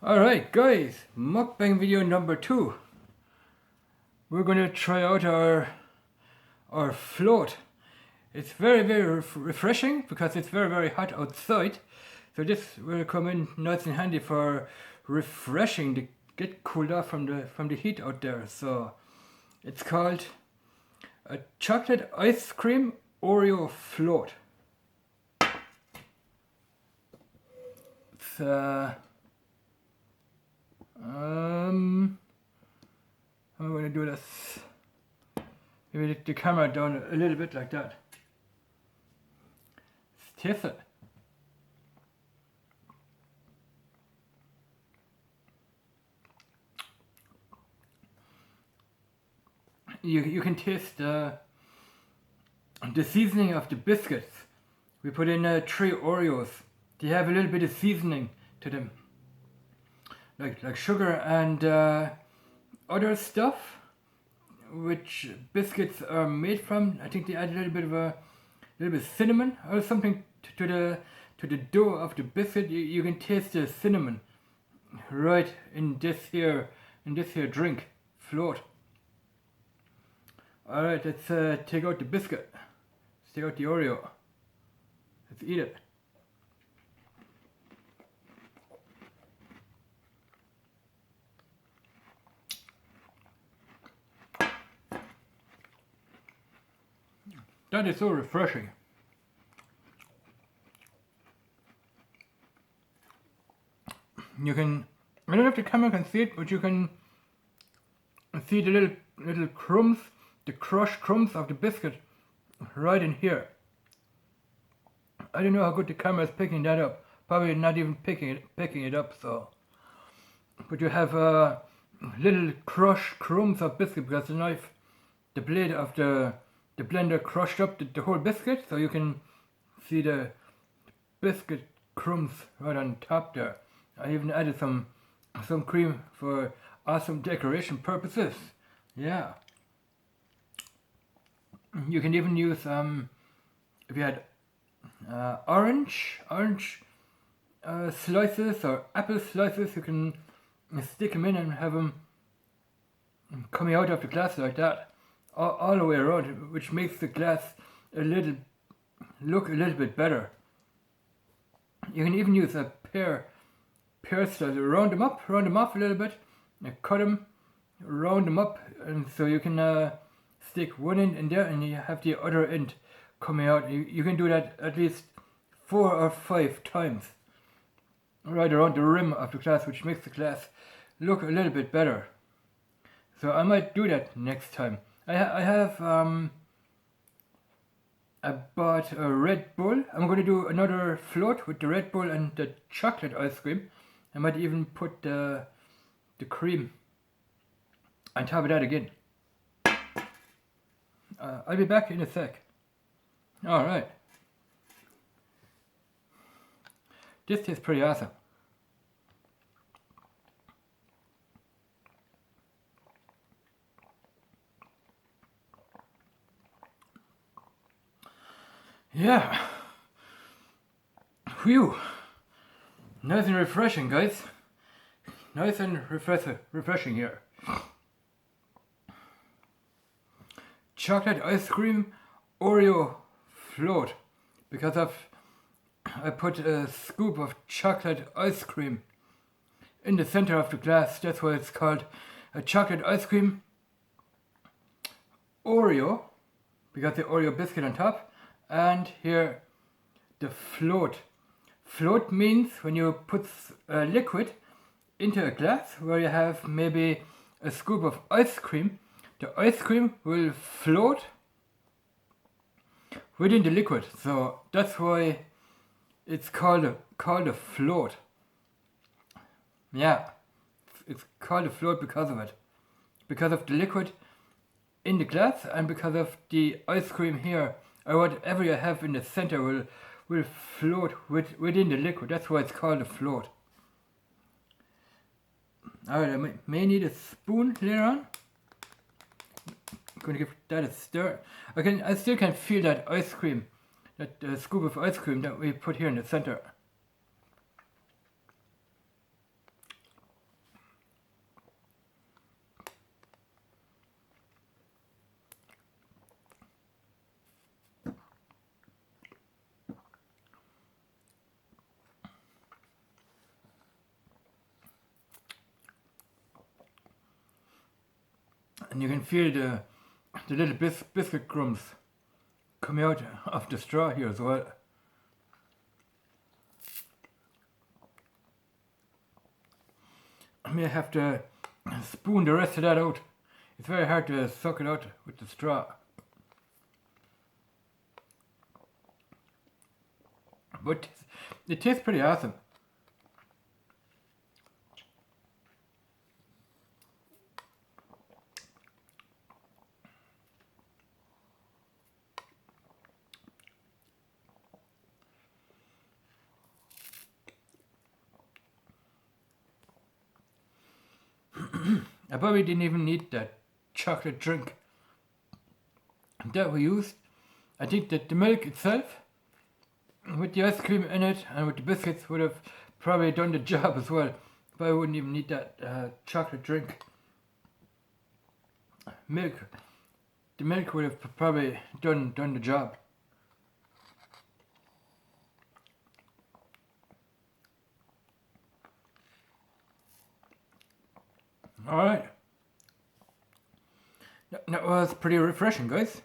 Alright guys, mukbang video number 2. We're going to try out our float. It's very refreshing because it's very hot outside. So this will come in nice and handy for refreshing to get cooled off from the heat out there. So it's called a chocolate ice cream Oreo float. It's I'm going to do this, maybe the camera down a little bit like that. Let's taste it. You can taste the seasoning of the biscuits. We put in 3 Oreos. They have a little bit of seasoning to them, like sugar and other stuff which biscuits are made from. I think they add a little bit of cinnamon or something to the dough of the biscuit. You can taste the cinnamon right in this here drink float. Alright, let's take out the biscuit. Let's take out the Oreo. Let's eat it. That is so refreshing. You can, I don't know if the camera can see it, but you can see the little crumbs, the crushed crumbs of the biscuit right in here. I don't know how good the camera is picking that up. Probably not even picking it up. So, but you have little crushed crumbs of biscuit because the blade of the blender crushed up the whole biscuit, so you can see the biscuit crumbs right on top there. I even added some cream for awesome decoration purposes. Yeah. You can even use if you had orange slices or apple slices, you can stick them in and have them coming out of the glass like that. All the way around, which makes the glass look a little bit better. You can even use a pear slicer, round them off a little bit, and cut them, round them up, and so you can stick one end in there, and you have the other end coming out. You can do that at least 4 or 5 times, right around the rim of the glass, which makes the glass look a little bit better. So I might do that next time. I bought a Red Bull. I'm going to do another float with the Red Bull and the chocolate ice cream. I might even put the cream on top of that again. I'll be back in a sec. Alright. This tastes pretty awesome. Yeah. Phew. Nice and refreshing, guys. Nice and refreshing here. Chocolate ice cream Oreo float. Because I put a scoop of chocolate ice cream in the center of the glass. That's why it's called a chocolate ice cream Oreo. Because the Oreo biscuit on top. And here the float. Float means when you put a liquid into a glass where you have maybe a scoop of ice cream, the ice cream will float within the liquid. So that's why it's called a float. Yeah, it's called a float because of it. Because of the liquid in the glass and because of the ice cream here. Or whatever you have in the center will float within the liquid. That's why it's called a float. Alright, I may need a spoon later on. I'm going to give that a stir. I still can feel that ice cream, that scoop of ice cream that we put here in the center. And you can feel the little biscuit crumbs coming out of the straw here as well. I may have to spoon the rest of that out. It's very hard to suck it out with the straw. But it tastes pretty awesome. I probably didn't even need that chocolate drink that we used. I think that the milk itself, with the ice cream in it and with the biscuits, would have probably done the job as well. But I wouldn't even need that chocolate drink. The milk would have probably done the job. Alright. That was pretty refreshing, guys.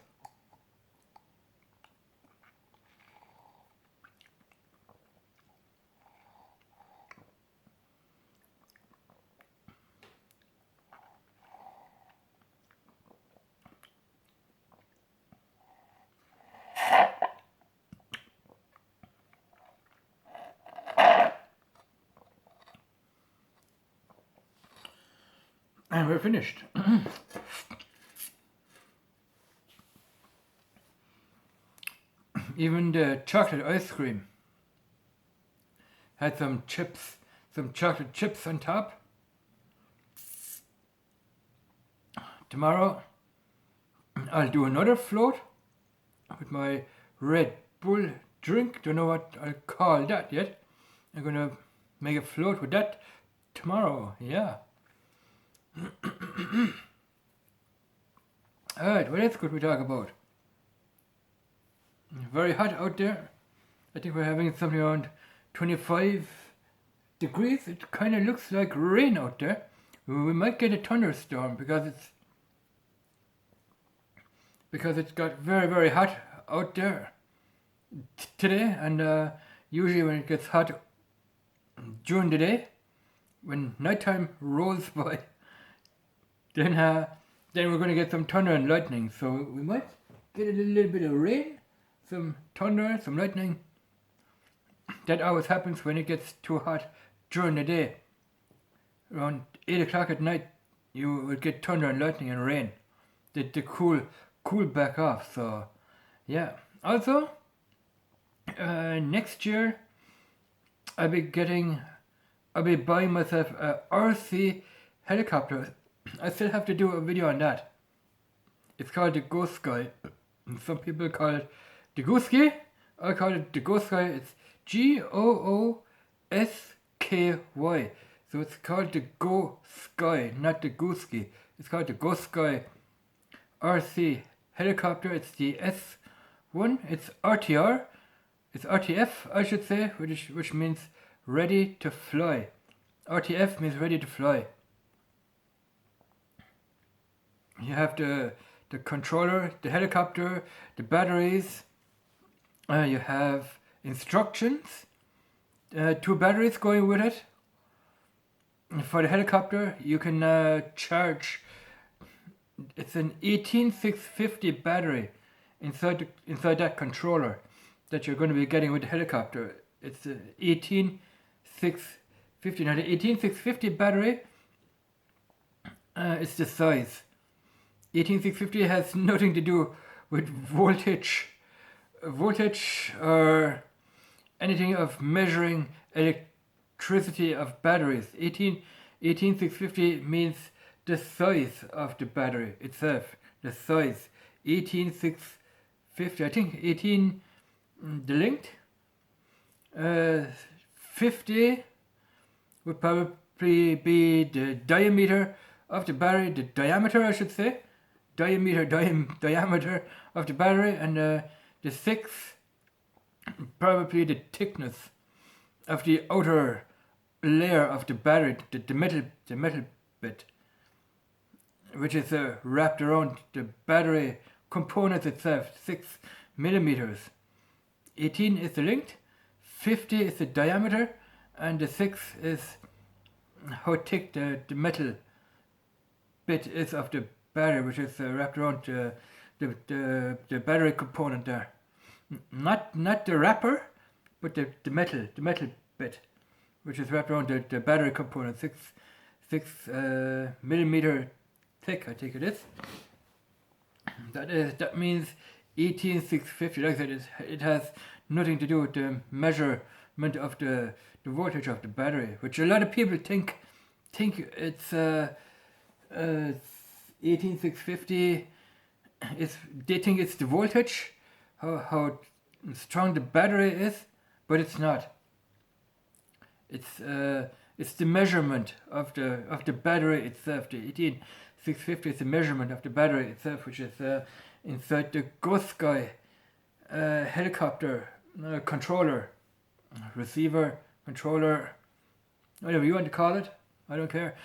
And we're finished. Even the chocolate ice cream had some chips, some chocolate chips on top. Tomorrow I'll do another float with my Red Bull drink. Don't know what I'll call that yet. I'm gonna make a float with that tomorrow. Yeah. Alright, what else could we talk about? Very hot out there. I think we're having something around 25 degrees. It kind of looks like rain out there. We might get a thunderstorm because it's got very, very hot out there today. And usually when it gets hot during the day, when nighttime rolls by, then we're going to get some thunder and lightning. So we might get a little bit of rain, some thunder, some lightning. That always happens when it gets too hot during the day. Around 8 o'clock at night, you will get thunder and lightning and rain. The cool back off. So yeah. Also, next year I'll be buying myself a RC helicopter. I still have to do a video on that. It's called the Ghost Sky. Some people call it the Gooski. I call it the Ghost Sky. It's Gooosky. So it's called the Go Sky, not the Gooski. It's called the Ghost Sky RC helicopter. It's the S1. It's RTR. It's RTF, I should say, which means ready to fly. RTF means ready to fly. You have the controller, the helicopter, the batteries. You have instructions. 2 batteries going with it. For the helicopter, you can charge. It's an 18650 battery inside that controller that you're going to be getting with the helicopter. It's an 18650. Now the 18650 battery, it's the size. 18650 has nothing to do with voltage or anything of measuring electricity of batteries. 18650 means the size of the battery itself. The size. 18650. I think 18 the length. 50 would probably be the diameter of the battery. The diameter, I should say. Diameter of the battery, and the 6 probably the thickness of the outer layer of the battery, the metal bit. which is wrapped around the battery component itself, 6 millimeters. 18 is the length, 50 is the diameter, and the 6 is how thick the metal bit is of the battery, which is wrapped around the battery component there. Not the wrapper, but the metal bit, which is wrapped around the battery component, 6 millimeter thick, I think it is. That means 18650. Like I said, it has nothing to do with the measurement of the voltage of the battery, which a lot of people think it's 18650. They think it's the voltage, how strong the battery is, but it's not. It's the measurement of the battery itself. The 18650 is the measurement of the battery itself, which is inside the Ghost Sky helicopter controller, receiver, controller, whatever you want to call it. I don't care.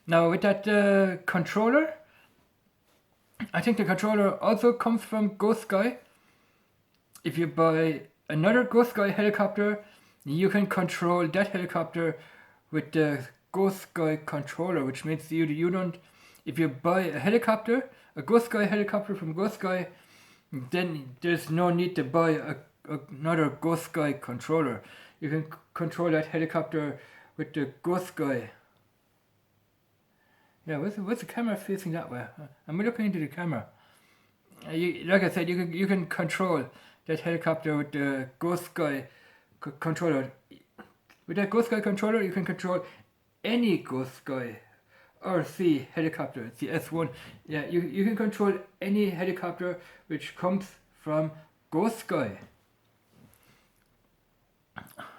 Now with that controller, I think the controller also comes from Ghost Sky. If you buy another Ghost Sky helicopter, you can control that helicopter with the Ghost Sky controller, which means you don't. If you buy a Ghost Sky helicopter from Ghost Sky, then there's no need to buy another Ghost Sky controller. You can control that helicopter with the Ghost Sky. Yeah, what's the camera facing that way? I'm looking into the camera. Like I said, you can control that helicopter with the Ghost Sky controller. With that Ghost Sky controller, you can control any Ghost Sky RC helicopter. It's the S1. Yeah, you can control any helicopter which comes from Ghost Sky.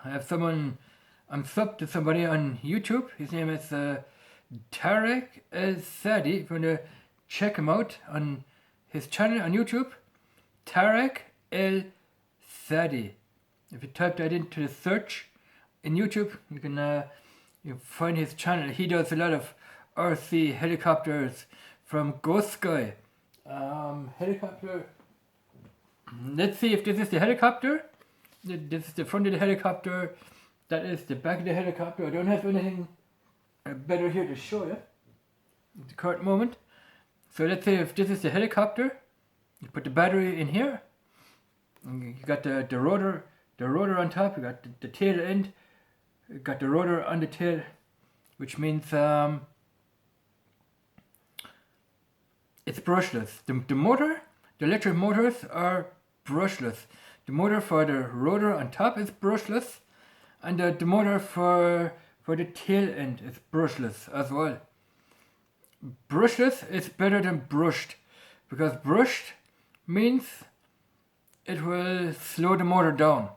I'm subbed to somebody on YouTube. His name is Tarek El Sadi. If you want to check him out on his channel on YouTube, Tarek El Sadi. If you type that into the search in YouTube, you can you find his channel. He does a lot of RC helicopters from Ghost Sky. Helicopter. Let's see if this is the helicopter. This is the front of the helicopter. That is the back of the helicopter. I don't have anything better here to show you at the current moment. So let's say if this is the helicopter, you put the battery in here. You got the rotor on top. You got the tail end. You got the rotor on the tail, which means it's brushless. The electric motors are brushless. The motor for the rotor on top is brushless, and the motor for the tail end is brushless as well. Brushless is better than brushed, because brushed means it will slow the motor down,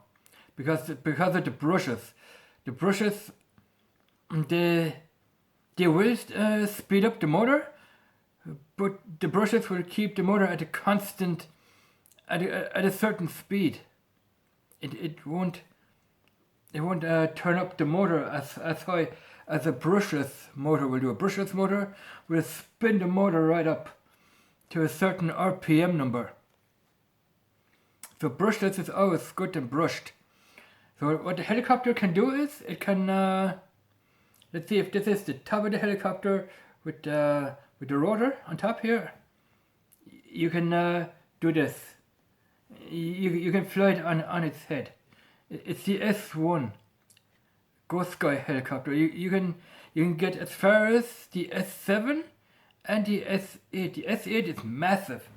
because of the brushes. The brushes, they will speed up the motor, but the brushes will keep the motor at a constant, at a certain speed. It won't turn up the motor as high as a brushless motor will do. A brushless motor will spin the motor right up to a certain RPM number. So brushless is always good than brushed. So what the helicopter can do is, it can, let's see if this is the top of the helicopter with the rotor on top here. You can do this. You can fly it on its head. It's the S1 Ghost Sky helicopter. You can get as far as the S7 and the S8. The S8 is massive.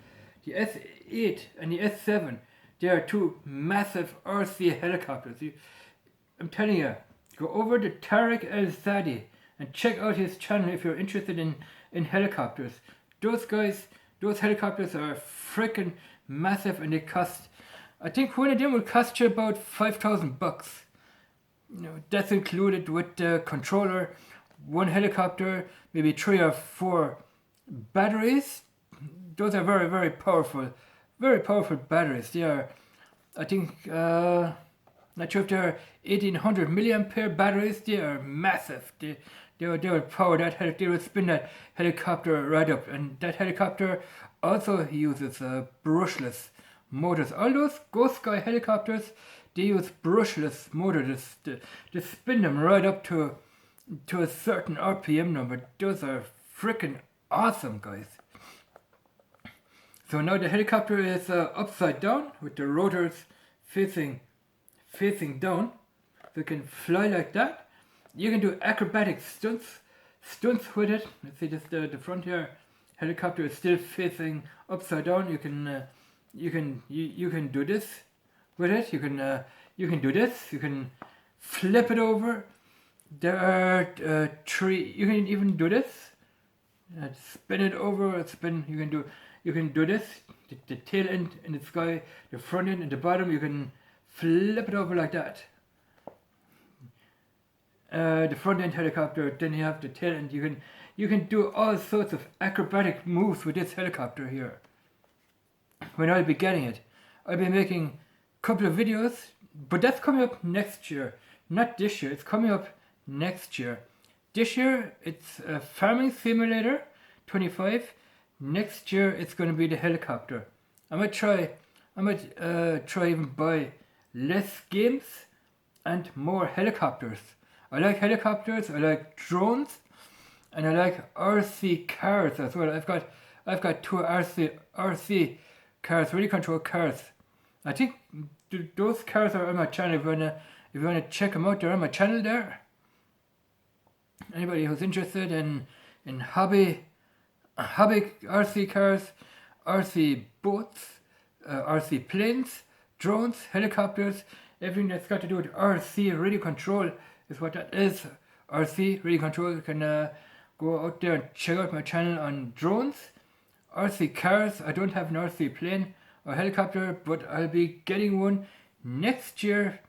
The S8 and the S7, they are two massive RC helicopters. I'm telling you, go over to Tarek El Sadi and check out his channel if you're interested in helicopters. Those helicopters are freaking massive, and they cost, I think one of them will cost you about $5,000. That's included with the controller, one helicopter, maybe 3 or 4 batteries. Those are very, very powerful batteries. They are, I think, not sure if they're 1800 milliampere batteries. They are massive. they would power that they would spin that helicopter right up, and that helicopter also uses brushless motors. All those Ghost Sky helicopters, they use brushless motors to spin them right up to a certain RPM number. Those are freaking awesome, guys. So now the helicopter is upside down with the rotors facing down, so it can fly like that. You can do acrobatic stunts with it. Let's see, this the front here helicopter is still facing upside down. You can do this with it. You can do this. You can flip it over. There are three. You can even do this. Spin it over. Spin. You can do this. The tail end in the sky, the front end and the bottom. You can flip it over like that. The front end helicopter, then you have the tail end. You can do all sorts of acrobatic moves with this helicopter here. When I'll be getting it, I'll be making a couple of videos, but that's coming up next year, not this year. It's coming up next year. This year it's a Farming Simulator 25. Next year it's going to be the helicopter. I might try even buy less games and more helicopters. I like helicopters, I like drones, and I like RC cars as well. I've got two RC cars, really controlled cars. I think those cars are on my channel. If you wanna check them out, they're on my channel there. Anybody who's interested in hobby RC cars, RC boats, RC planes, drones, helicopters, everything that's got to do with RC radio control is what that is. RC radio control. You can go out there and check out my channel on drones, RC cars. I don't have an RC plane or helicopter, but I'll be getting one next year.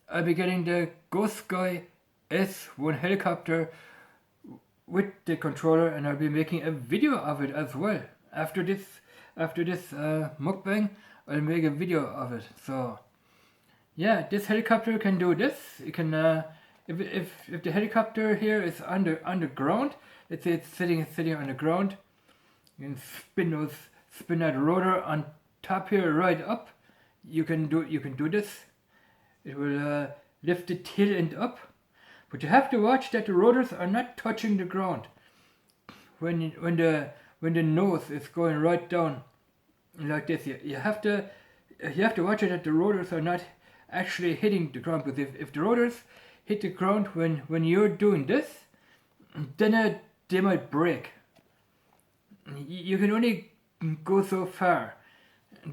I'll be getting the Ghost Sky S1 helicopter with the controller, and I'll be making a video of it as well. After this mukbang, I'll make a video of it. So yeah, this helicopter can do this. It can if the helicopter here is underground, let's say it's sitting on the ground, you can spin that rotor on top here right up. You can do this. It will lift the tail end up, but you have to watch that the rotors are not touching the ground when the nose is going right down like this. You have to watch it that the rotors are not actually hitting the ground, because if the rotors hit the ground when you're doing this, then they might break. You can only go so far.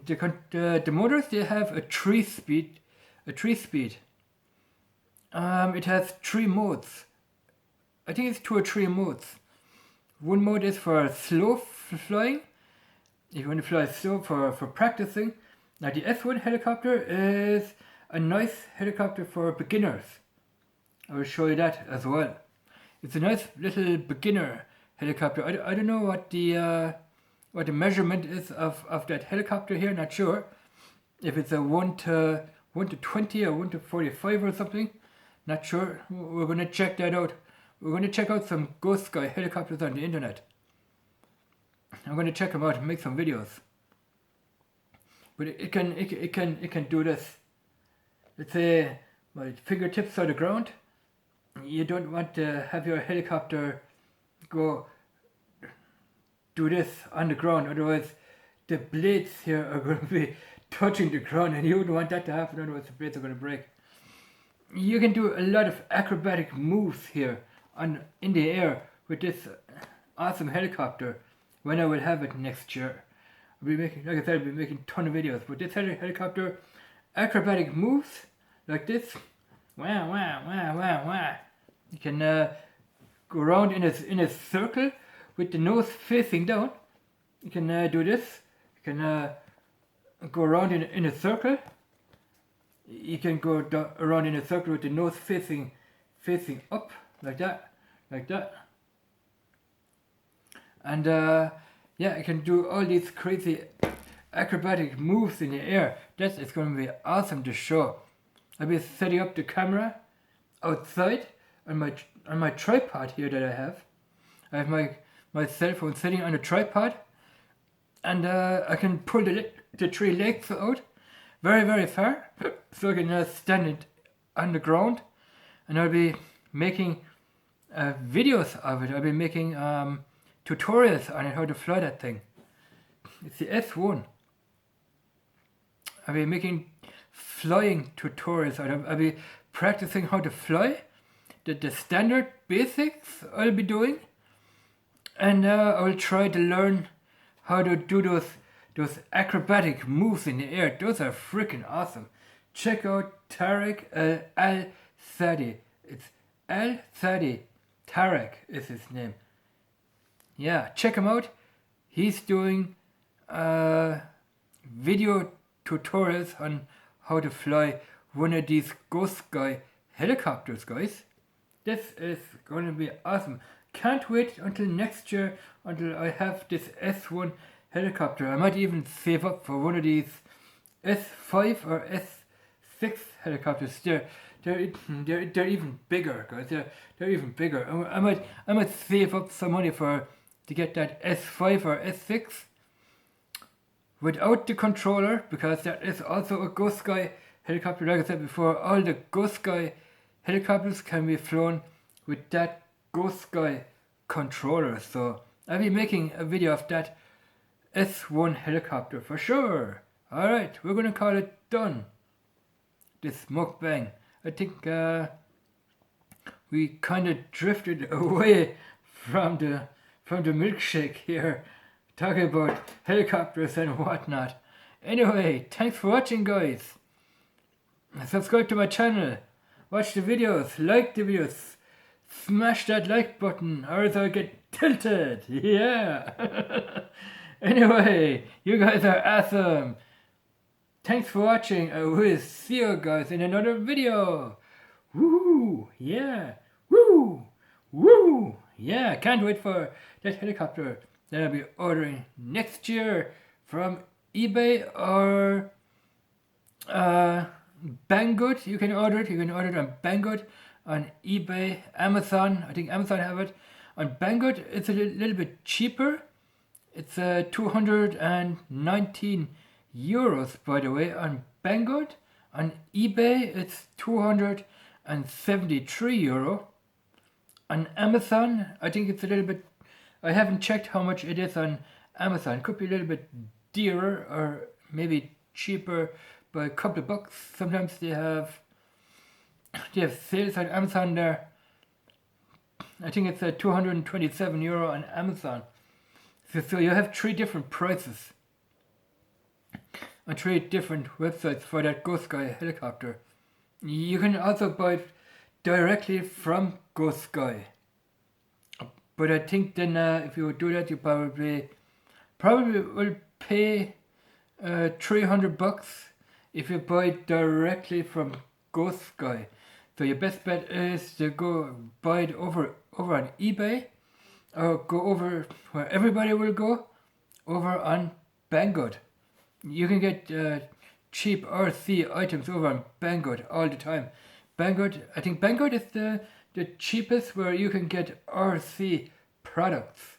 The motors, they have a three speed. It has 3 modes. I think it's 2 or 3 modes. One mode is for slow flying. If you want to fly slow for practicing. Now the S1 helicopter is a nice helicopter for beginners. I will show you that as well. It's a nice little beginner helicopter. I don't know what the measurement is of that helicopter here. Not sure if it's a 1 to 20 or 1 to 45 or something. Not sure. We're going to check that out. We're going to check out some Ghost Sky helicopters on the internet. I'm going to check them out and make some videos. But it can do this. Let's say my fingertips are the ground. You don't want to have your helicopter go do this on the ground, otherwise the blades here are going to be touching the ground, and you wouldn't want that to happen, otherwise the blades are going to break. You can do a lot of acrobatic moves here in the air with this awesome helicopter when I will have it next year. I'll be making, like I said, I'll be making a ton of videos, but this helicopter, acrobatic moves like this. Wow, wow, wow, wow, wow. You can go around in a circle with the nose facing down. You can do this. You can go around in a circle. You can go around in a circle with the nose facing up, like that. And yeah, you can do all these crazy acrobatic moves in the air. That is going to be awesome to show. I'll be setting up the camera outside. on my tripod here that I have. I have my cell phone sitting on a tripod, and I can pull the 3 legs out very, very far, so I can stand it on the ground, and I'll be making videos of it. I'll be making tutorials on it, how to fly that thing. It's the S1. I'll be making flying tutorials. I'll be practicing how to fly, the standard basics I'll be doing, and I will try to learn how to do those acrobatic moves in the air. Those are freaking awesome. Check out Tarek Al-Thadi. It's Al-Thadi. Tarek is his name. Yeah, check him out. He's doing video tutorials on how to fly one of these Ghost Sky helicopters, guys. This is going to be awesome. Can't wait until next year, until I have this S1 helicopter. I might even save up for one of these S5 or S6 helicopters. They're even bigger, guys. They're even bigger. I might save up some money to get that S5 or S6 without the controller, because that is also a Ghost Sky helicopter. Like I said before, all the Ghost Sky helicopters can be flown with that Ghost Sky controller. So I'll be making a video of that S1 helicopter for sure. Alright, we're gonna call it done. This mukbang. I think we kind of drifted away from the milkshake here, talking about helicopters and whatnot. Anyway, thanks for watching, guys. Subscribe to my channel, watch the videos, like the videos, smash that like button or else I'll get tilted. Yeah. Anyway, you guys are awesome. Thanks for watching. I will see you guys in another video. Woo! Yeah. Woo! Woo! Yeah, can't wait for that helicopter that I'll be ordering next year from eBay or Banggood. You can order it. You can order it on Banggood, on eBay, Amazon. I think Amazon have it. On Banggood, it's a little bit cheaper. It's 219 euros, by the way, on Banggood. On eBay, it's 273 euro. On Amazon, I think it's a little bit, I haven't checked how much it is on Amazon. It could be a little bit dearer or maybe cheaper by a couple of bucks. Sometimes they have sales on Amazon there. I think it's 227 euro on Amazon. So you have 3 different prices on 3 different websites for that Ghost Sky helicopter. You can also buy it directly from Ghost Sky. But I think then if you do that, you probably will pay 300 bucks if you buy it directly from Ghost Sky. So your best bet is to go buy it over on eBay, or go over where everybody will go, over on Banggood. You can get cheap RC items over on Banggood all the time. Banggood, I think Banggood is the cheapest where you can get RC products.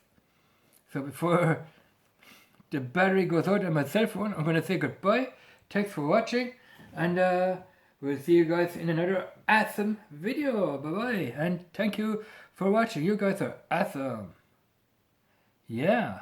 So before the battery goes out on my cell phone, I'm going to say goodbye. Thanks for watching, and we'll see you guys in another awesome video. Bye bye, and thank you for watching. You guys are awesome. Yeah.